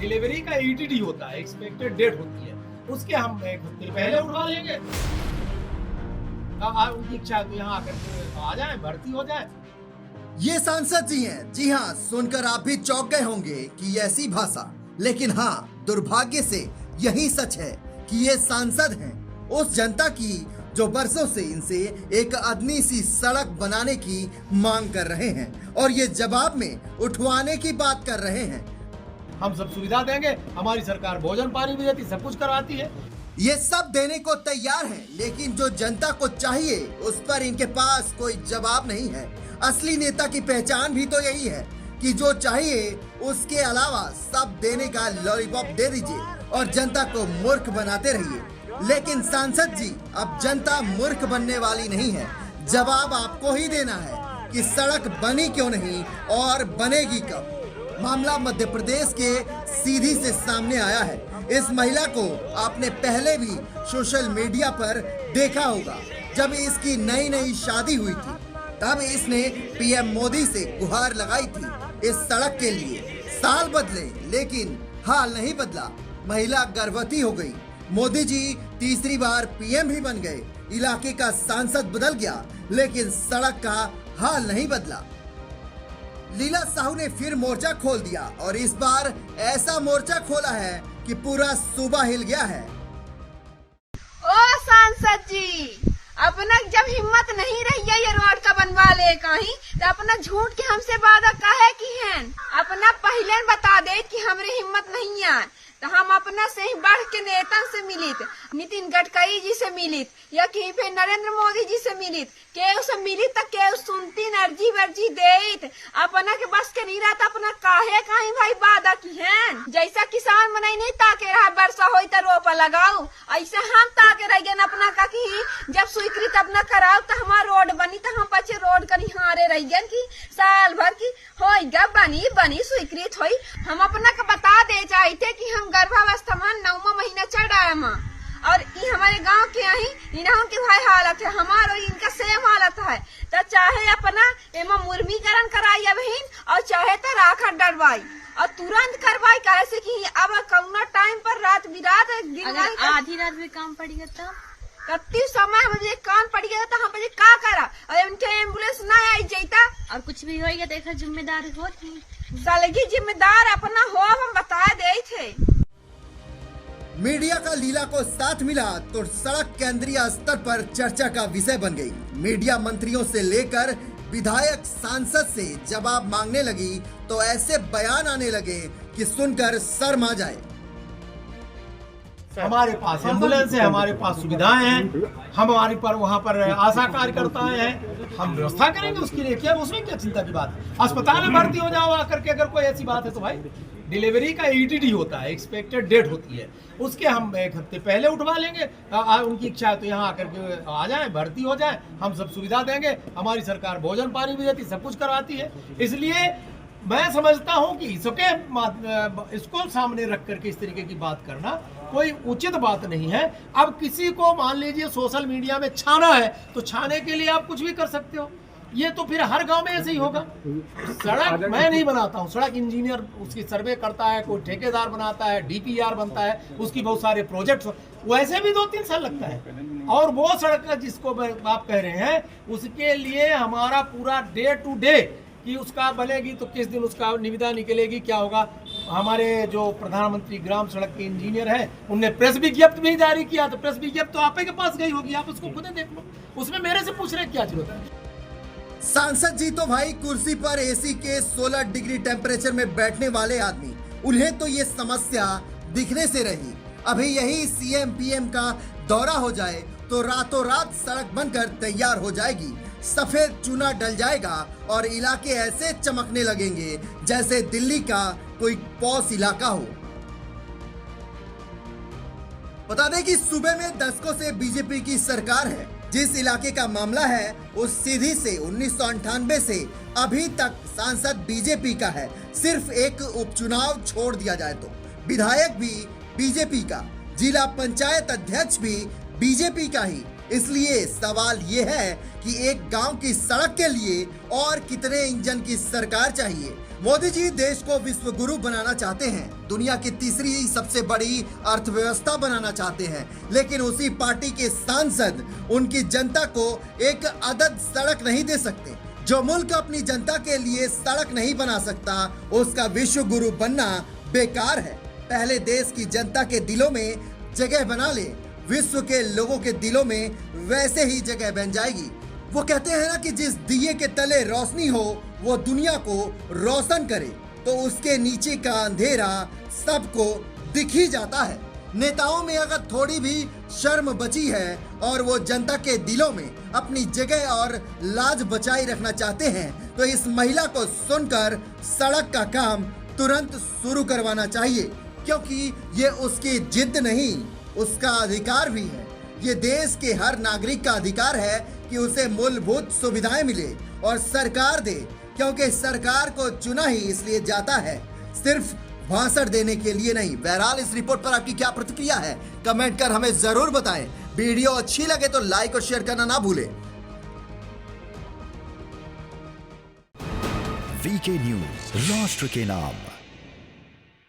Delivery का ईटीडी होता है, एक्सपेक्टेड डेट होती है, उसके हम एक हफ्ते पहले उठवा लेंगे। उनकी इच्छा है तो यहाँ आकर के आ जाए, भर्ती हो जाए। ये सांसद जी हैं। जी हाँ, सुनकर आप भी चौंक गए होंगे कि ऐसी भाषा, लेकिन हाँ, दुर्भाग्य से यही सच है कि ये सांसद हैं उस जनता की जो बरसों से इनसे एक अदनी सी सड़क बनाने की मांग कर रहे हैं और ये जवाब में उठवाने की बात कर रहे हैं। हम सब सुविधा देंगे, हमारी सरकार भोजन पानी भी देती, सब कुछ करवाती है। ये सब देने को तैयार है, लेकिन जो जनता को चाहिए उस पर इनके पास कोई जवाब नहीं है। असली नेता की पहचान भी तो यही है कि जो चाहिए उसके अलावा सब देने का लॉलीपॉप दे दीजिए और जनता को मूर्ख बनाते रहिए। लेकिन सांसद जी, अब जनता मूर्ख बनने वाली नहीं है। जवाब आपको ही देना है कि सड़क बनी क्यों नहीं और बनेगी कब। मामला मध्य प्रदेश के सीधी से सामने आया है। इस महिला को आपने पहले भी सोशल मीडिया पर देखा होगा। जब इसकी नई नई शादी हुई थी तब इसने पीएम मोदी से गुहार लगाई थी इस सड़क के लिए। साल बदले लेकिन हाल नहीं बदला। महिला गर्भवती हो गई। मोदी जी तीसरी बार पीएम भी बन गए। इलाके का सांसद बदल गया लेकिन सड़क का हाल नहीं बदला। लीला साहू ने फिर मोर्चा खोल दिया और इस बार ऐसा मोर्चा खोला है कि पूरा सूबा हिल गया है। ओ सांसद जी, अपना जब हिम्मत नहीं रही है ये रोड का बनवा ले कहीं तो अपना झूठ के हमसे वादा काहे की है। अपना पहले बता दे कि हमरे हिम्मत नहीं है तो हम अपना से ही बढ़ के नेता से मिलित, नितिन गडकरी जी से मिलित या कहीं पे नरेंद्र मोदी जी से मिलित, केहू से मिलित तो केहू सुनती अर्जी वर्जी देत। अपना के बस के नहीं रहता, अपना काहे कहीं भाई वादा की है। जैसा किसान मनाई नहीं ताके रहा वर्षा हो तो रोपा लगाओ, ऐसे हम ताके रह गए अपना का की जब स्वीकृत अपना कराओ तो हमारा रोड बनी तो हम बच्चे रोड का निहारे रह गए की साल भर की हो बनी स्वीकृत हुई। हम अपना का बता दे चाहते कि हम गर्भावस्था में 9वां महीना चढ़ रहा है और ये हमारे गांव के यही इन्हों की भाई हालत है, हमारा इनका सेम हालत है। तो चाहे अपना एमा मुर्मीकरण कराई बहन और चाहे तो राखा डरवाई और तुरंत करवाई कैसे कि अब कौना टाइम पर रात बिरात अगर आधी रात में काम पड़ गया तब कत्ती समय मुझे कान पड़ गया तो हम का करा और उनके एम्बुलेंस ना आई जाता और कुछ भी होगा देखा जिम्मेदार हो सलगी जिम्मेदार अपना हो हम बता दे थे। मीडिया का लीला को साथ मिला तो सड़क केंद्रीय स्तर पर चर्चा का विषय बन गई। मीडिया मंत्रियों से लेकर विधायक सांसद से जवाब मांगने लगी तो ऐसे बयान आने लगे कि सुनकर शर्म आ जाए। हमारे पास एम्बुलेंस है, हमारे पास सुविधाएं हैं, हमारे पर वहाँ पर आशा कार्यकर्ताएं हैं, हम व्यवस्था करेंगे उसके लिए। क्या उसमें क्या चिंता की बात है। अस्पताल में भर्ती हो जाओ आकर के, अगर कोई ऐसी बात है तो भाई डिलीवरी का ईटीडी होता है, एक्सपेक्टेड डेट होती है, उसके हम एक हफ्ते पहले उठवा लेंगे। उनकी इच्छा है तो यहाँ आकर के आ जाए, भर्ती हो जाए, हम सब सुविधा देंगे, हमारी सरकार भोजन पानी भी देती, सब कुछ करवाती है। इसलिए मैं समझता हूँ कि इसको सामने रख करके इस तरीके की बात करना कोई उचित बात नहीं है। अब किसी को मान लीजिए सोशल मीडिया में छाना है तो छाने के लिए आप कुछ भी कर सकते हो। ये तो फिर हर गांव में ऐसे ही होगा। सड़क मैं नहीं बनाता हूँ, सड़क इंजीनियर उसकी सर्वे करता है, कोई ठेकेदार बनाता है, डीपीआर बनता है, उसकी बहुत सारे प्रोजेक्ट्स, वैसे भी 2-3 साल लगता है। और वो सड़क जिसको आप कह रहे हैं उसके लिए हमारा पूरा डे टू डे कि उसका बनेगी तो किस दिन उसका निविदा निकलेगी, क्या होगा। हमारे जो प्रधानमंत्री ग्राम सड़क के इंजीनियर हैं उनने प्रेस विज्ञप्ति भी जारी किया, तो प्रेस विज्ञप्ति तो आप ही के पास गई होगी, आप उसको खुद देख लो, उसमें मेरे से पूछ रहे क्या जरूरत है। सांसद जी तो भाई कुर्सी पर एसी के 16 डिग्री टेम्परेचर में बैठने वाले आदमी, उन्हें तो ये समस्या दिखने से रही। अभी यही सीएम पीएम का दौरा हो जाए तो रातों रात सड़क बनकर तैयार हो जाएगी, सफेद चूना डल जाएगा और इलाके ऐसे चमकने लगेंगे जैसे दिल्ली का कोई पॉश इलाका हो। बता दें कि सूबे में दशकों से बीजेपी की सरकार है। जिस इलाके का मामला है उस सीधी से 1998 से अभी तक सांसद बीजेपी का है। सिर्फ एक उपचुनाव छोड़ दिया जाए तो विधायक भी बीजेपी का, जिला पंचायत अध्यक्ष भी बीजेपी का ही, इसलिए सवाल ये है कि एक गांव की सड़क के लिए और कितने इंजन की सरकार चाहिए। मोदी जी देश को विश्व गुरु बनाना चाहते हैं, दुनिया की तीसरी सबसे बड़ी अर्थव्यवस्था बनाना चाहते हैं, लेकिन उसी पार्टी के सांसद उनकी जनता को एक अदद सड़क नहीं दे सकते। जो मुल्क अपनी जनता के लिए सड़क नहीं बना सकता, उसका विश्व गुरु बनना बेकार है। पहले देश की जनता के दिलों में जगह बना ले, विश्व के लोगों के दिलों में वैसे ही जगह बन जाएगी। वो कहते हैं ना कि जिस दिए के तले रोशनी हो वो दुनिया को रोशन करे, तो उसके नीचे का अंधेरा सबको दिख ही जाता है। नेताओं में अगर थोड़ी भी शर्म बची है और वो जनता के दिलों में अपनी जगह और लाज बचाई रखना चाहते हैं, तो इस महिला को सुनकर सड़क का काम तुरंत शुरू करवाना चाहिए, क्योंकि ये उसकी जिद नहीं, उसका अधिकार भी है। ये देश के हर नागरिक का अधिकार है कि उसे मूलभूत सुविधाएं मिले और सरकार दे, क्योंकि सरकार को चुना ही इसलिए जाता है, सिर्फ भाषण देने के लिए नहीं। बहरहाल इस रिपोर्ट पर आपकी क्या प्रतिक्रिया है, कमेंट कर हमें जरूर बताएं। वीडियो अच्छी लगे तो लाइक और शेयर करना ना भूलें। वीके न्यूज, राष्ट्र के नाम।